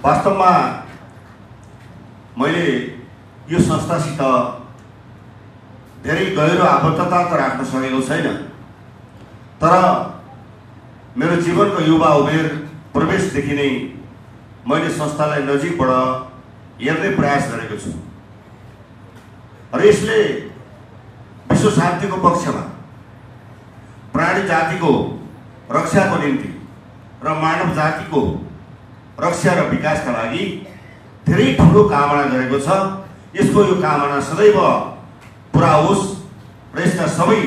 वास्तवमा मैले यो संस्थासित धेरै गहिरो आबद्धता त राख्न सकेको छैन, तर मेरो जीवनको युवा उमेर प्रवेशदेखि नै मैले संस्थालाई नजिकबाट हेर्ने प्रयास गरेको छु र यसले विश्व शान्तिको पक्षमा, प्राणी जातिको रक्षाको निम्ति र मानव जातिको रक्षा र विकासका लागि धेरै ठुलो कामना गरेको छ। यसको यो कामना सदैव पुरा होस् र यसका सबै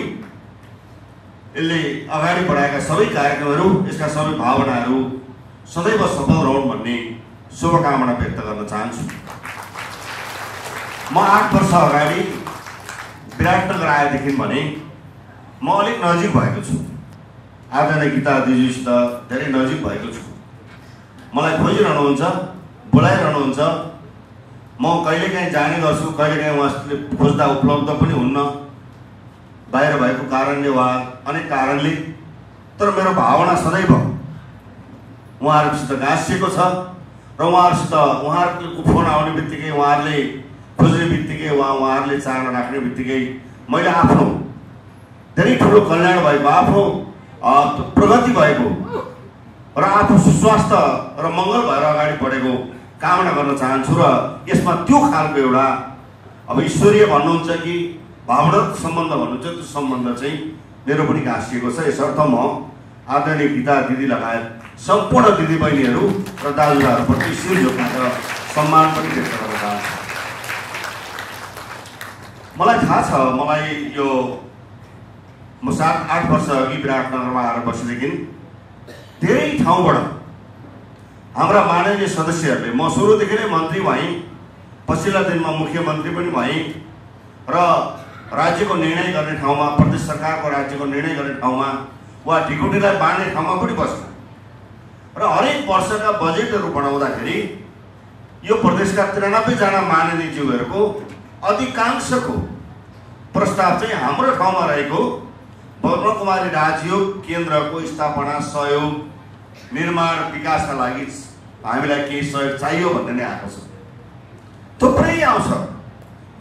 यसले अगाडि बढाएका सबै कार्यक्रमहरू, यसका सबै भावनाहरू सदैव सफल रहन् भन्ने शुभकामना व्यक्त गर्न चाहन्छु। म 8 वर्ष अगाडि विराटनगर आएदेखि भने म अलिक नजिक भएको छु, आदरणीय गीता दिदीसित धेरै नजिक भएको छु। मलाई खोजिरहनुहुन्छ, बोलाइरहनुहुन्छ, म कहिलेकाहीँ जाने गर्छु, कहिलेकाहीँ उहाँले खोज्दा उपलब्ध पनि हुन्न, बाहिर भएको कारणले वा अनेक कारणले। तर मेरो भावना सदैव उहाँहरूसित गाँसिएको छ र उहाँहरूको फोन आउने बित्तिकै, उहाँहरूले खोज्ने बित्तिकै, उहाँहरूले चाहना राख्ने बित्तिकै मैले आफ्नो धेरै ठुलो कल्याण भएको, आफ्नो प्रगति भएको र आफू सुस्वास्थ्य र मङ्गल भएर अगाडि बढेको कामना गर्न चाहन्छु। र यसमा त्यो खालको एउटा अब ईश्वरीय भन्नुहुन्छ कि भावनात्मक सम्बन्ध भन्नुहुन्छ, त्यो सम्बन्ध चाहिँ मेरो पनि गाँसिएको छ। यसर्थ म आदरणीय गीता दिदी लगायत सम्पूर्ण दिदीबहिनीहरू र दाजुभाइहरूप्रति शिर झुकाएर सम्मान पनि व्यक्त गर्न चाहन्छु। मलाई थाहा छ, मलाई यो म 7-8 वर्ष अघि विराटनगरमा आएर बसेदेखि धेरै ठाउँबाट हाम्रा माननीय सदस्यहरूले, म सुरुदेखि नै मन्त्री भएँ, पछिल्ला दिनमा मुख्यमन्त्री पनि भएँ र राज्यको निर्णय गर्ने ठाउँमा, प्रदेश सरकारको राज्यको निर्णय गर्ने ठाउँमा वा ढिकुटीलाई बाँड्ने ठाउँमा पनि बस्नु र हरेक वर्षका बजेटहरू बनाउँदाखेरि यो प्रदेशका 93 जना माननीय ज्यूहरूको अधिकांशको प्रस्ताव चाहिँ हाम्रो ठाउँमा रहेको ब्रह्मकुमारी राजयोग केन्द्रको स्थापना, सहयोग, निर्माण, विकासका लागि हामीलाई केही सहयोग चाहियो भन्ने नै आएको छ। थुप्रै आउँछ,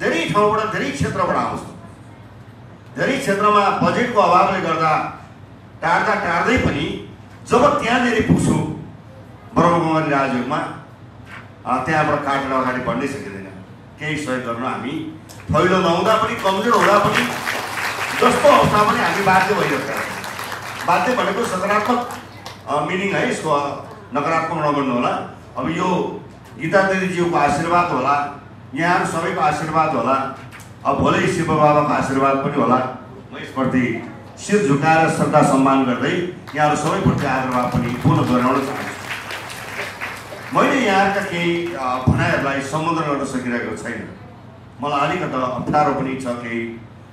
धेरै ठाउँबाट, धेरै क्षेत्रबाट आउँछ। धेरै क्षेत्रमा बजेटको अभावले गर्दा टाढ्दै पनि जब त्यहाँनिर पुग्छु ब्रह्मकुमारी राजयोगमा, त्यहाँबाट काटेर अगाडि बढ्नै सकिँदैन। केही सहयोग गर्न हामी फैलो नहुँदा पनि, कमजोर हुँदा पनि, जस्तो अवस्था पनि हामी बाध्य भइरहेका छौँ। बाध्य भनेको सकारात्मक मिनिङ है, यसको नकारात्मक नगर्नु होला। अब यो गीता दिदीज्यूको आशीर्वाद होला, यहाँहरू सबैको आशीर्वाद होला, अब भोलि शिव बाबाको आशीर्वाद पनि होला। म यसप्रति शिर झुकाएर श्रद्धा सम्मान गर्दै यहाँहरू सबैप्रति आदरभाव पनि पुनः दोहोऱ्याउन चाहन्छु। मैले यहाँका केही भनाइहरूलाई सम्बोधन गर्न सकिरहेको छैन। मलाई अलिकति अप्ठ्यारो पनि छ, केही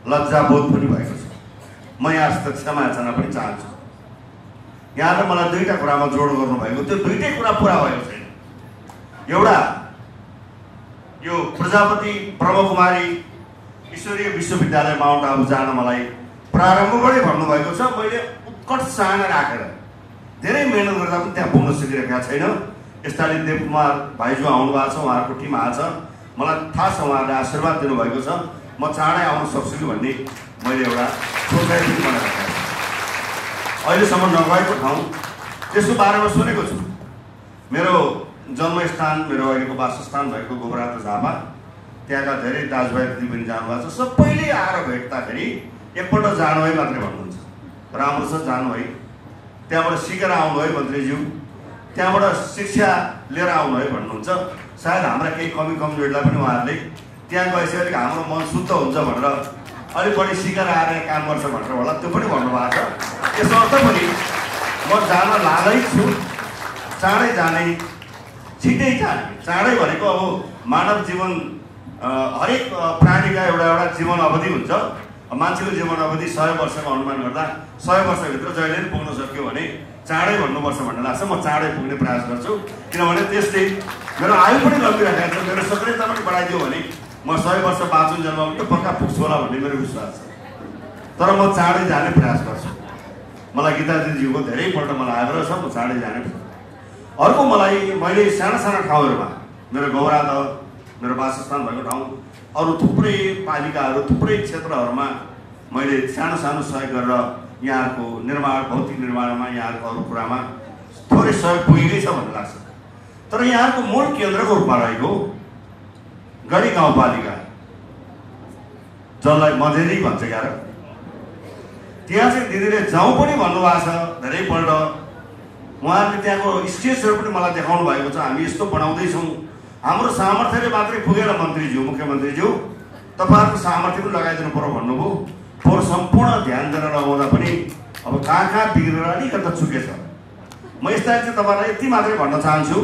लज्जाबोध पनि भएको छ। म यहाँसित क्षमा याचना पनि चाहन्छु। यहाँले मलाई दुईवटा कुरामा जोड गर्नुभएको, त्यो दुईटै कुरा पुरा भएको छैन। एउटा, यो प्रजापति ब्रह्मकुमारी ईश्वरीय विश्वविद्यालय माउन्ट आबु जान मलाई प्रारम्भबाटै भन्नुभएको छ। मैले उत्कट चाहना राखेर धेरै मेहनत गर्दा पनि त्यहाँ पुग्न सकिरहेका छैन। स्थानीय देवकुमार भाइजू आउनु भएको छ, उहाँहरूको टिम आएको छ, मलाई थाहा छ उहाँहरूले आशीर्वाद दिनुभएको छ। म चाँडै आउन सक्छु कि भन्ने मैले एउटा सोचाइ पनि बनाएको छु। अहिलेसम्म नगएको ठाउँ त्यसको बारेमा सुनेको छु। मेरो जन्मस्थान, मेरो अहिलेको वासस्थान भएको गोबरात झापा, त्यहाँका धेरै दाजुभाइ दिदी पनि जानुभएको छ। सबैले आएर भेट्दाखेरि एकपल्ट जानु है मात्रै भन्नुहुन्छ। राम्रो छ, जानु है। त्यहाँबाट सिकेर आउनु है मन्त्रीज्यू, त्यहाँबाट शिक्षा लिएर आउनु है भन्नुहुन्छ। सायद हाम्रा केही कमी कमजोरीलाई पनि उहाँहरूले त्यहाँ गएपछि अलिक हाम्रो मन शुद्ध हुन्छ भनेर अलिक बढी सिकेर आएर काम गर्छ भनेर होला, त्यो पनि भन्नुभएको छ। यसो अर्थ पनि म जान लागै छु, चाँडै जाने, छिटै जाने। चाँडै भनेको अब मानव जीवन, हरेक प्राणीका एउटा जीवन अवधि हुन्छ। मान्छेको जीवन अवधि 100 वर्षको अनुमान गर्दा 100 वर्षभित्र जहिले पनि पुग्न सक्यो भने चाँडै भन्नुपर्छ भन्ने लाग्छ। म चाँडै पुग्ने प्रयास गर्छु, किनभने त्यसले मेरो आयु पनि लम्बिराखेको छ। मेरो सक्रियता पनि बढाइदियो भने म 100 वर्ष बाँचुन्जेलमा पनि पक्का पुग्छु होला भन्ने मेरो विश्वास छ। तर म चाँडै जाने प्रयास गर्छु। मलाई गीता दिदीज्यूको धेरैपल्ट मलाई आग्रह छ, म चाँडै जाने। अर्को मैले साना साना ठाउँहरूमा मेरो गौराद मेरो वासस्थान भएको ठाउँ अरू थुप्रै पालिकाहरू थुप्रै क्षेत्रहरूमा मैले सानो सानो सहयोग गरेर यहाँको निर्माण भौतिक निर्माणमा यहाँको अरू कुरामा थोरै सहयोग पुगेकै छ भन्ने लाग्छ। तर यहाँको मूल केन्द्रको रूपमा रहेको गढी गाउँपालिका जसलाई मधेरी भन्छ यार, त्यहाँ चाहिँ दिदीले जाउँ पनि भन्नुभएको छ धेरैपल्ट। उहाँहरूले त्यहाँको स्टेजहरू पनि मलाई देखाउनु भएको छ। हामी यस्तो बनाउँदैछौँ, हाम्रो सामर्थ्यले मात्रै पुगेर मन्त्रीज्यू मुख्यमन्त्रीज्यू तपाईँहरूको सामर्थ्य पनि लगाइदिनु पर्यो भन्नुभयो। फोहोर सम्पूर्ण ध्यान दिएर लगाउँदा पनि अब कहाँ कहाँ बिग्रेर अलिकता चुकेछ। म यस्ता चाहिँ तपाईँलाई यति मात्रै भन्न चाहन्छु,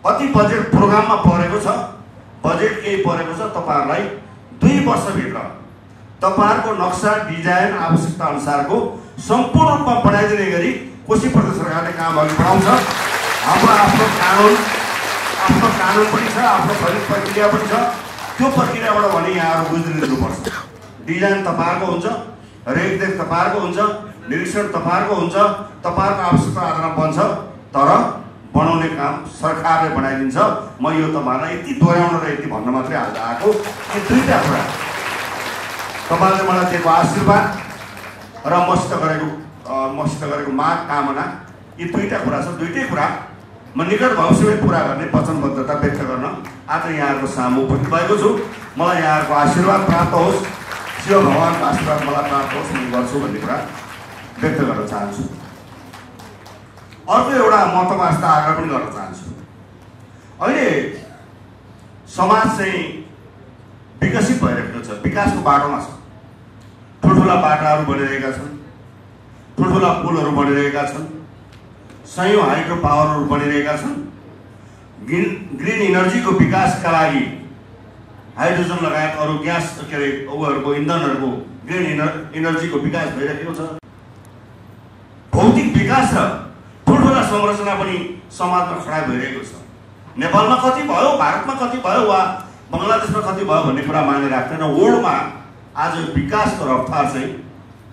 कति बजेट प्रोग्राममा परेको छ, बजेट केही परेको छ, तपाईँहरूलाई 2 वर्षभित्र तपाईँहरूको नक्सा डिजाइन आवश्यकता अनुसारको सम्पूर्ण रूपमा बनाइदिने गरी कोशी प्रदेश सरकारले काम अघि बढाउँछ। हाम्रो आफ्नो कानुन पनि छ, आफ्नो खरिद प्रक्रिया पनि छ। त्यो प्रक्रियाबाट भने यहाँहरू बुझिदिनुपर्छ। डिजाइन तपाईँहरूको हुन्छ, रेखदेख तपाईँहरूको हुन्छ, निरीक्षण तपाईँहरूको हुन्छ, तपाईँहरूको आवश्यकता आधारमा बन्छ, तर बनाउने काम सरकारले बनाइदिन्छ। म यो तपाईँलाई यति दोहोऱ्याउन र यति भन्न मात्रै आज आएको। यी 2टा कुरा तपाईँले मलाई दिएको आशीर्वाद र मसित गरेको माग कामना, यी 2टा कुरा छ। 2टै कुरा म निकट भविष्यमै पुरा गर्ने वचनबद्धता व्यक्त गर्न आज यहाँहरूको सामु उपस्थित भएको छु। मलाई यहाँहरूको आशीर्वाद प्राप्त होस्, शिव भगवानको आशीर्वाद मलाई प्राप्त होस्, म गर्छु भन्ने कुरा व्यक्त गर्न चाहन्छु। अर्को एउटा म तपाईँसित आग्रह पनि गर्न चाहन्छु। अहिले समाज चाहिँ विकसित भइरहेको छ, विकासको बाटोमा छ। ठुल्ठुला बाटाहरू बनिरहेका छन्, ठुल्ठुला पुलहरू बनिरहेका छन्, सयौं हाइड्रो पावरहरू बनिरहेका छन्। ग्रिन इनर्जीको विकासका लागि हाइड्रोजन लगायत अरू ग्यास उहाँहरूको इन्धनहरूको ग्रिन इनर्जीको विकास भइरहेको छ। भौतिक विकास र ठुल्ठुला संरचना पनि समाजमा खडा भइरहेको छ। नेपालमा कति भयो, भारतमा कति भयो, वा बङ्गलादेशमा कति भयो भन्ने कुरा माने राख्दैन। वर्ल्डमा आज विकासको रफ्तार चाहिँ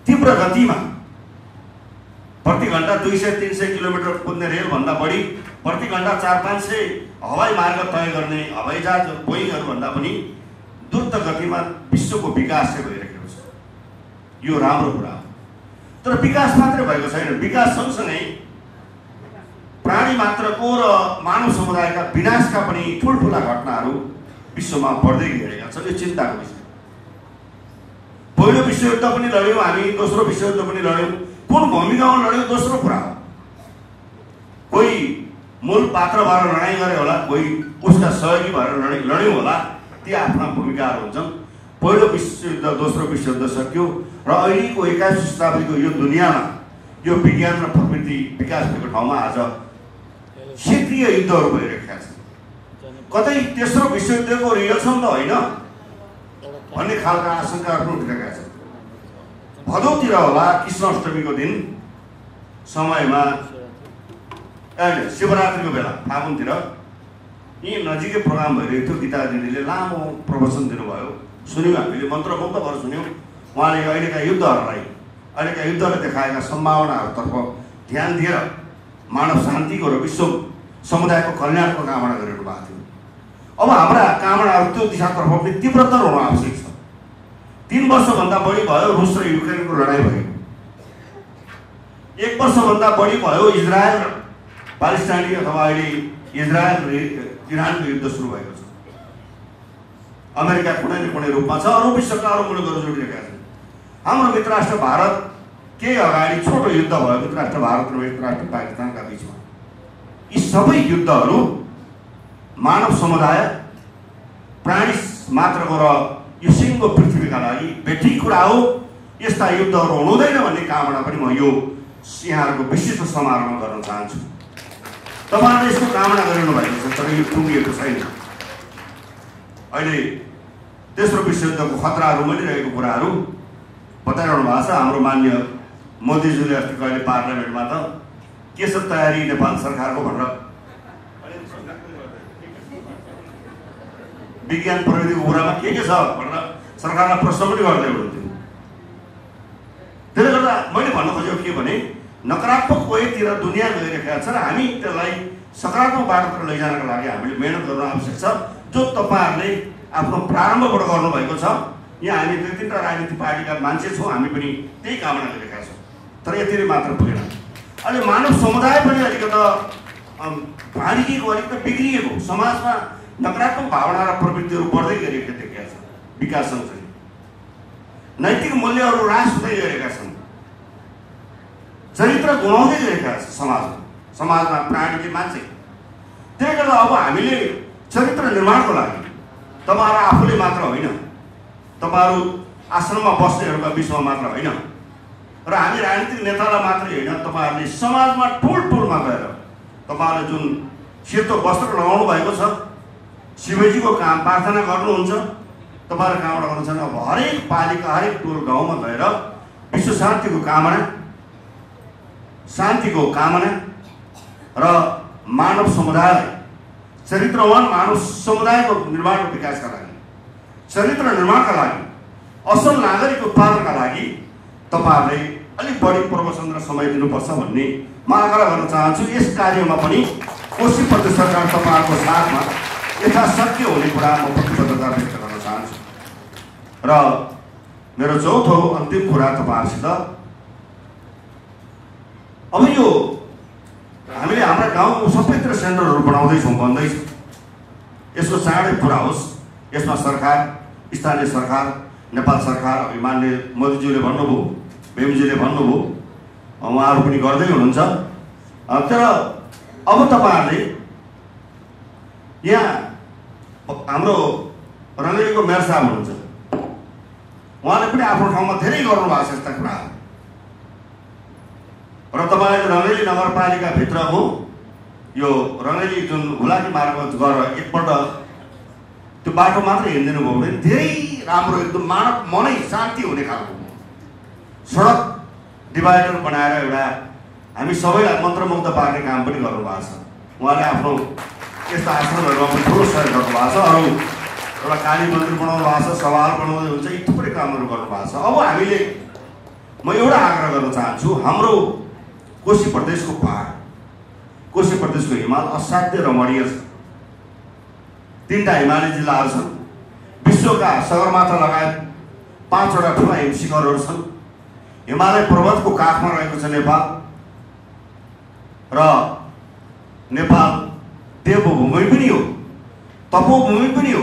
तीव्र गतिमा प्रति घण्टा 200-300 किलोमिटर कुद्ने रेलभन्दा बढी, प्रति घण्टा 400-500 हवाई मार्ग तय गर्ने हवाईजहाज बोइङहरूभन्दा पनि द्रुत गतिमा विश्वको विकास चाहिँ भइरहेको छ। यो राम्रो कुरा हो। तर विकास मात्रै भएको छैन। विकास सँगसँगै प्राणी मात्रको र मानव समुदायका विनाशका पनि ठुल्ठुला घटनाहरू विश्वमा बढ्दै गइरहेका छन्। यो चिन्ताको विषय। पहिलो विश्वयुद्ध पनि लड्यौँ हामी, दोस्रो विश्वयुद्ध पनि लड्यौँ। कुन भूमिकामा लड्यौँ दोस्रो कुरा हो। कोही मूल पात्र भएर लडाइँ गरे होला, कोही उसका सहयोगी भएर लड्यौँ होला। ती आफ्ना भूमिकाहरू हुन्छन्। पहिलो विश्वयुद्ध दोस्रो विश्वयुद्ध सक्यो र अहिलेको 21औं शताब्दीको यो दुनियाँमा यो विज्ञान र प्रविधि विकास भएको ठाउँमा आज क्षेत्रीय युद्धहरू भइरहेका छन्। कतै तेस्रो विश्वयुद्धको रिहर्सल त होइन भन्ने खालका आशंकाहरू उठिरहेका छन्। भदौतिर होला कृष्णाष्टमीको दिन समयमा शिवरात्रिको बेला फागुनतिर यी नजिकै प्रोग्राम भइरहेको थियो। गीता दिदीले लामो प्रवचन दिनुभयो, सुन्यौँ हामीले, मन्त्रमुग्ध भएर सुन्यौँ। उहाँले अहिलेका युद्धले देखाएका सम्भावनाहरूतर्फ ध्यान दिएर मानव शान्तिको र विश्व समुदायको कल्याणको कामना गरिरहनु भएको थियो। अब हाम्रा कामनाहरू त्यो दिशातर्फ पनि तीव्रतर हुन आवश्यक छ। 3 वर्षभन्दा बढी भयो रुस र युक्रेनको लडाइँ भयो। 1 वर्षभन्दा बढी भयो इजरायल र पालेस्टाइनी अथवा अहिले इजरायल र इरानको युद्ध सुरु भएको छ। अमेरिका कुनै न कुनै रूपमा छ, अरू विश्वका अरू मुलुकहरू जोडिरहेका छन्। हाम्रो मित्र राष्ट्र भारत केही अगाडि छोटो युद्ध भयो मित्र राष्ट्र भारत र मित्र राष्ट्र पाकिस्तानका बिचमा। यी सबै युद्धहरू मानव समुदाय प्राणी मात्रको र यो सिङ्गो पृथ्वीका लागि बेठी कुरा हो। यस्ता युद्धहरू हुँदैन भन्ने कामना पनि म यो यहाँहरूको विशिष्ट समारोहमा गर्न चाहन्छु। तपाईँहरूले यसको कामना गरिरहनु भएको छ, तर यो टुङ्गिएको छैन। अहिले तेस्रो विश्वयुद्धको खतराहरू मलिरहेको कुराहरू बताइरहनु भएको छ। हाम्रो मान्य मोदीज्यूले अस्ति कहिले पार्लियामेन्टमा त के छ तयारी नेपाल सरकारको भनेर विज्ञान प्रविधिको कुरामा के छ भनेर सरकारलाई प्रश्न पनि गर्दै हुनुहुन्थ्यो। त्यसले गर्दा मैले भन्न खोजेको के भने नकारात्मक वेतिर दुनियाँ गइरहेका छ र हामी त्यसलाई सकारात्मक बाटोतिर लैजानका लागि हामीले मेहनत गर्न आवश्यक छ, जो तपाईहरुले आफ्नो प्रारम्भबाट गर्नुभएको छ। यहाँ हामी 2-3 राजनीतिक पार्टीका मान्छे छौँ, हामी पनि त्यही कामना गरेका छौँ, तर यतिले मात्र पुगेन। अहिले मानव समुदाय पनि अलिकति भाँडिएको, अलिकति बिग्रिएको, समाजमा नकारात्मक भावना र प्रवृत्तिहरू बढ्दै गएको देखिएको छ। विकास सँगसँगै नैतिक मूल्यहरू ह्रास हुँदै गएका छन्, चरित्र गुमाउँदै गएका छन् समाजमा प्राणीले मान्छे। त्यसले गर्दा अब हामीले चरित्र निर्माणको लागि तपाईहरु आफूले मात्र होइन, तपाईहरु आश्रममा बस्नेहरूका बिचमा मात्र होइन, र हामी राजनीतिक नेतालाई मात्रै होइन, तपाईहरुले समाजमा टोलमा गएर तपाईहरुले जुन सेतो वस्त्र लगाउनु भएको छ, शिवजीको काम प्रार्थना गर्नुहुन्छ, तपाईहरु कहाँबाट गर्नुहुन्छ भने अब हरेक पालिका, हरेक टोल गाउँमा गएर विश्व शान्तिको कामना र मानव समुदायलाई, चरित्रवान मानव समुदायको निर्माण र विकासका लागि, चरित्र निर्माणका लागि, असल नागरिक उत्पादनका लागि तपाईहरुले अलिक बढी प्रवचन र समय दिनुपर्छ भन्ने म आग्रह गर्न चाहन्छु। यस कार्यमा पनि कोशी प्रदेश सरकार तपाईहरुको साथमा यथाशक्य हुने कुरा म प्रतिबद्धता व्यक्त गर्न चाहन्छु। र मेरो चौथो अन्तिम कुरा तपाईहरुसित, अब यो हामीले हाम्रा गाउँको सबैतिर सेन्टरहरू बनाउँदैछौँ भन्दैछौँ, यसको चाँडै पुरा होस्। यसमा सरकार, स्थानीय सरकार, नेपाल सरकार, माननीय मोदीज्यूले भन्नुभयो, भीमजीले भन्नुभयो, उहाँहरू पनि गर्दै हुनुहुन्छ। तर अब तपाईहरुले यहाँ हाम्रो रङ्गेलीको मेयर साहब हुनुहुन्छ, उहाँले पनि आफ्नो ठाउँमा धेरै गर्नुभएको छ यस्ता कुराहरू। र तपाईले रङ्गेली नगरपालिका भित्रको यो रङ्गेली जुन हुलाकी मार्ग गएर एकपल्ट त्यो बाटो मात्र हिँडिदिनु भयो भने धेरै राम्रो, एकदम मानव मनै शान्ति हुने खालको सडक डिभाइडर बनाएर एउटा हामी सबैलाई मन्त्रमुग्ध पार्ने काम पनि गर्नुभएको छ। उहाँले आफ्नो यस्ता आश्रमहरूमा पनि ठुलो सहयोग गर्नुभएको छ, अरू एउटा काली मन्दिर बनाउनु भएको छ, सवाल बनाउँदै हुन्छ, यी थुप्रै कामहरू गर्नुभएको छ। अब हामीले म एउटा आग्रह गर्न चाहन्छु, हाम्रो कोशी प्रदेशको पहाड, कोशी प्रदेशको हिमाल असाध्य रमणीय छ। 3टा हिमाली जिल्लाहरू छन्, विश्वका सगरमाथा लगायत 5वटा ठुला हिम शिखरहरू छन्, हिमालय पर्वतको काखमा रहेको छ नेपाल, र नेपाल देवभूमि पनि हो, तपोभूमि पनि हो,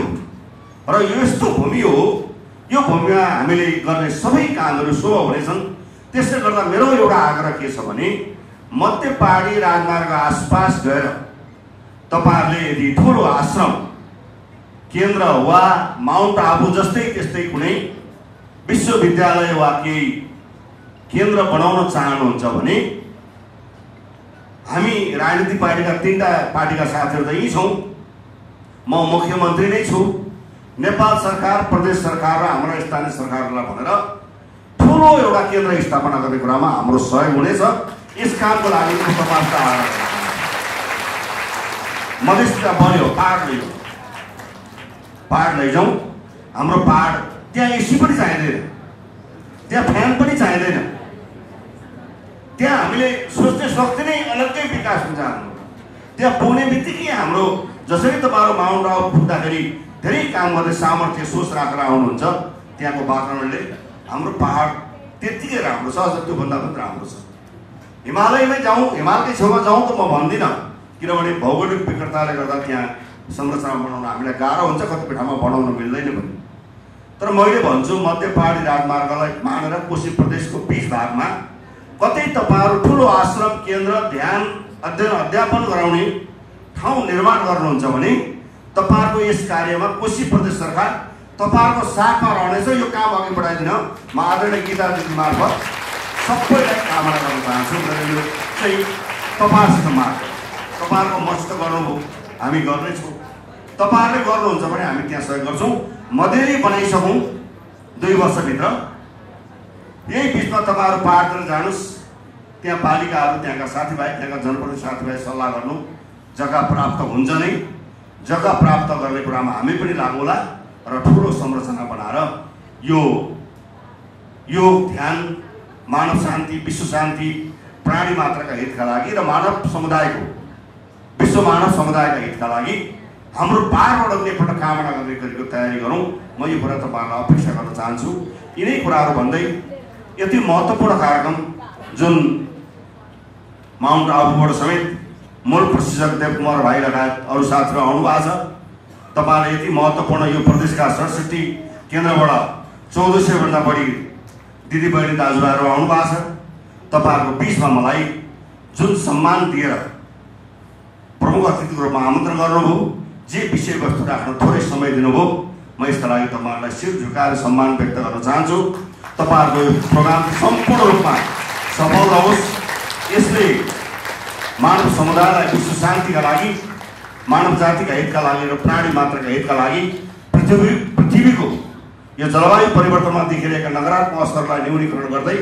र यो यस्तो भूमि हो, यो भूमिमा हामीले गर्ने सबै कामहरू शुभ हुनेछन्। त्यसले गर्दा मेरो एउटा आग्रह के छ भने, मध्य पहाडी राजमार्ग आसपास गएर तपाईहरुले यदि ठुलो आश्रम, केन्द्र वा माउन्ट आबु जस्तै त्यस्तै कुनै विश्वविद्यालय वा केही केन्द्र बनाउन चाहनुहुन्छ भने, हामी राजनीतिक पार्टीका 3टा पार्टीका साथीहरू त यही छौँ, म मुख्यमन्त्री नै छु, नेपाल सरकार, प्रदेश सरकार र हाम्रो स्थानीय सरकारलाई भनेर ठुलो एउटा केन्द्र स्थापना गर्ने कुरामा हाम्रो सहयोग हुनेछ। यस कामको लागि तपाईँको आग्रह छ। मधेसतिर बन्यो, पहाड लैजाउँ। हाम्रो पहाड त्यहाँ एसी पनि चाहिँदैन, त्यहाँ फ्यान पनि चाहिँदैन, त्यहाँ हामीले सोच्ने शक्ति नै अलग्गै विकास हुन्छ हाम्रो। त्यहाँ पुग्ने बित्तिकै हाम्रो जसरी तपाईहरु माउन्ट आबु पुग्दाखेरि धेरै काम गर्ने सामर्थ्य सोच राखेर आउनुहुन्छ, त्यहाँको वातावरणले हाम्रो पहाड त्यतिकै राम्रो छ, अझ त्योभन्दा पनि राम्रो छ। हिमालयमै जाउँ, हिमालकै छेउमा जाउँ त म भन्दिनँ, किनभने भौगोलिक विकृतताले गर्दा त्यहाँ संरचना बनाउन हामीलाई गाह्रो हुन्छ, कतिपय ठाउँमा बनाउन मिल्दैन पनि। तर मैले भन्छु, मध्य पहाडी राजमार्गलाई मानेर कोशी प्रदेशको बीच भागमा कतै तपाईहरु ठुलो आश्रम, केन्द्र, ध्यान, अध्ययन, अध्यापन गराउने ठाउँ निर्माण गर्नुहुन्छ भने तपाईहरुको यस कार्यमा कोशी प्रदेश सरकार तपाईहरुको साथमा रहनेछ। यो काम अघि बढाइदिन म आदरणीय गीता दिदी मार्फत सबैलाई कामना गर्न चाहन्छु। यो चाहिँ तपाईहरुसित मात्र, तपाईहरुको मस्त गर्नुभयो, हामी गर्नेछौँ, तपाईहरुले गर्नुहुन्छ भने हामी त्यहाँ सहयोग गर्छौँ। मधेरी बनाइसकौँ 2 वर्षभित्र। यही बिचमा तपाईहरु पहाडतिर जानुस्, त्यहाँ पालिकाहरू, त्यहाँका साथीभाइ, त्यहाँका जनप्रतिनिधि साथीभाइ सल्लाह गर्नु, जग्गा प्राप्त हुन्छ नै, जग्गा प्राप्त गर्ने कुरामा हामी पनि लागौँला र ठुलो संरचना बनाएर यो ध्यान, मानव शान्ति, विश्व शान्ति, प्राणी मात्रका हितका लागि र मानव समुदायको विश्व मानव समुदायका हितका लागि हाम्रो पारबाट एकपल्ट कामना गर्ने गरेको तयारी गरौँ। म यो कुरा तपाईँहरूलाई अपेक्षा गर्न चाहन्छु। यिनै कुराहरू भन्दै यति महत्त्वपूर्ण कार्यक्रम जुन माउन्ट आबुबाट समेत मूल प्रशिक्षक देवकुमार भाइ लगायत अरू साथीहरू आउनु भएको छ। तपाईँले यति महत्त्वपूर्ण यो प्रदेशका 67 केन्द्रबाट 1400 भन्दा बढी दिदीबहिनी दाजुभाइहरू आउनु भएको छ। तपाईँहरूको बिचमा मलाई जुन सम्मान दिएर प्रमुख अतिथिको रूपमा आमन्त्रण गर्नुभयो, जे विषयवस्तु राख्न थोरै समय दिनुभयो, म यसका लागि तपाईँहरूलाई शिर झुकाएर सम्मान व्यक्त गर्न चाहन्छु। तपाईँहरूको यो प्रोग्राम सम्पूर्ण रूपमा सफल रहोस्। यसले मानव समुदायलाई विश्व शान्तिका लागि, मानव जातिका हितका लागि र प्राणी मात्रका हितका लागि पृथ्वीको यो जलवायु परिवर्तनमा देखिरहेका नकारात्मक असरलाई न्यूनीकरण गर्दै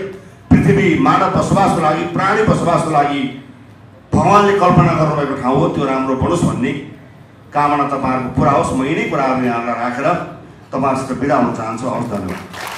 पृथ्वी मानव बसोबासको लागि, प्राणी बसोबासको लागि भगवानले कल्पना गर्नुभएको ठाउँ हो, त्यो राम्रो बनोस् भन्ने कामना तपाईँहरूको पुरा होस्। म यिनै कुराहरू यहाँलाई राखेर तपाईँहरूसित बिदा हुन चाहन्छु। हवस्, धन्यवाद।